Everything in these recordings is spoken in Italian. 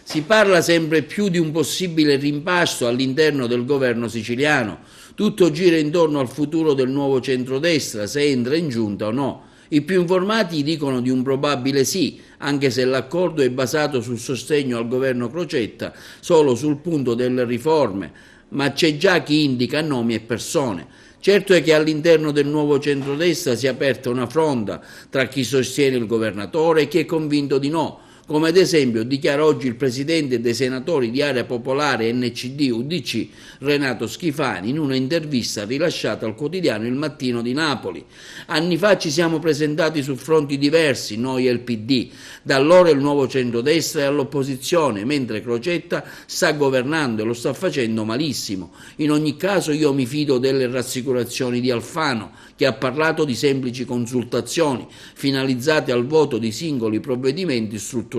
Si parla sempre più di un possibile rimpasto all'interno del governo siciliano. Tutto gira intorno al futuro del nuovo centrodestra, se entra in giunta o no. I più informati dicono di un probabile sì, anche se l'accordo è basato sul sostegno al governo Crocetta solo sul punto delle riforme, ma c'è già chi indica nomi e persone. Certo è che all'interno del nuovo centrodestra si è aperta una fronda tra chi sostiene il governatore e chi è convinto di no, come ad esempio dichiara oggi il presidente dei senatori di Area Popolare NCD-UDC Renato Schifani in una intervista rilasciata al quotidiano Il Mattino di Napoli. Anni fa ci siamo presentati su fronti diversi, noi e il PD, da allora il nuovo centrodestra è all'opposizione, mentre Crocetta sta governando e lo sta facendo malissimo. In ogni caso io mi fido delle rassicurazioni di Alfano, che ha parlato di semplici consultazioni finalizzate al voto di singoli provvedimenti strutturali.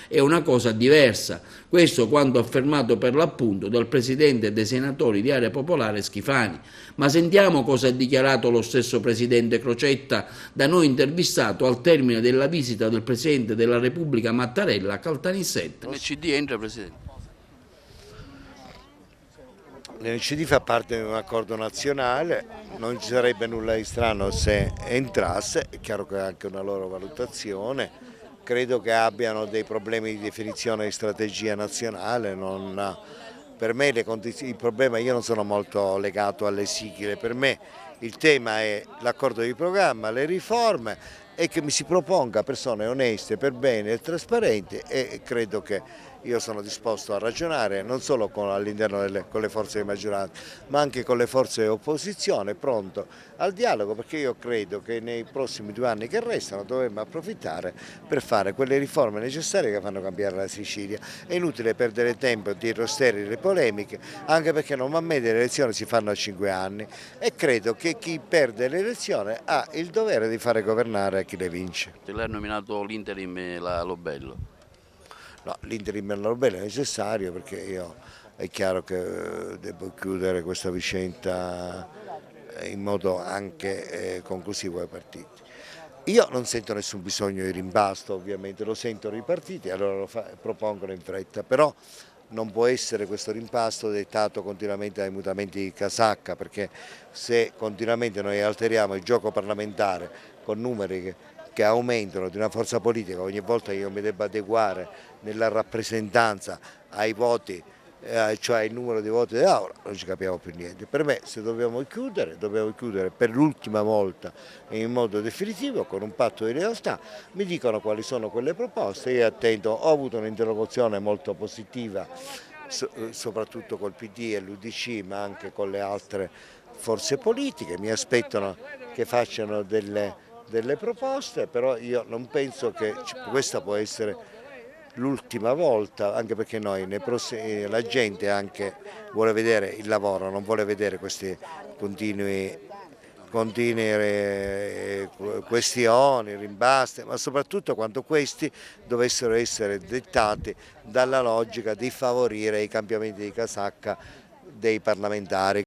È una cosa diversa. Questo quanto affermato per l'appunto dal presidente dei senatori di Area Popolare Schifani. Ma sentiamo cosa ha dichiarato lo stesso presidente Crocetta, da noi intervistato al termine della visita del presidente della Repubblica Mattarella a Caltanissetta. L'NCD entra, Presidente? L'NCD fa parte di un accordo nazionale, non ci sarebbe nulla di strano se entrasse, è chiaro che ha anche una loro valutazione, credo che abbiano dei problemi di definizione di strategia nazionale, per me il problema, io non sono molto legato alle sigle, per me il tema è l'accordo di programma, le riforme e che mi si proponga persone oneste, per bene e trasparenti, e credo che io sono disposto a ragionare non solo all'interno con le forze di maggioranza ma anche con le forze di opposizione, pronto al dialogo, perché io credo che nei prossimi 2 anni che restano dovremmo approfittare per fare quelle riforme necessarie che fanno cambiare la Sicilia. È inutile perdere tempo dietro sterili polemiche, anche perché normalmente le elezioni si fanno a 5 anni e credo che chi perde l'elezione ha il dovere di fare governare a chi le vince. Lei ha nominato l'interim e la Lobello. No, l'interim è necessario perché è chiaro che devo chiudere questa vicenda in modo anche conclusivo ai partiti. Io non sento nessun bisogno di rimpasto, ovviamente lo sentono i partiti, allora propongono in fretta, però non può essere questo rimpasto dettato continuamente dai mutamenti di casacca, perché se continuamente noi alteriamo il gioco parlamentare con numeri che aumentano di una forza politica, ogni volta io mi debba adeguare nella rappresentanza ai voti, cioè il numero di voti dell'Aula, non ci capiamo più niente. Per me se dobbiamo chiudere per l'ultima volta e in modo definitivo con un patto di lealtà, mi dicono quali sono quelle proposte, io attento, ho avuto un'interlocuzione molto positiva soprattutto col PD e l'UDC ma anche con le altre forze politiche, mi aspettano che facciano delle proposte, però io non penso che questa può essere l'ultima volta, anche perché noi la gente anche vuole vedere il lavoro, non vuole vedere queste continue questioni, rimbaste, ma soprattutto quando questi dovessero essere dettati dalla logica di favorire i cambiamenti di casacca dei parlamentari.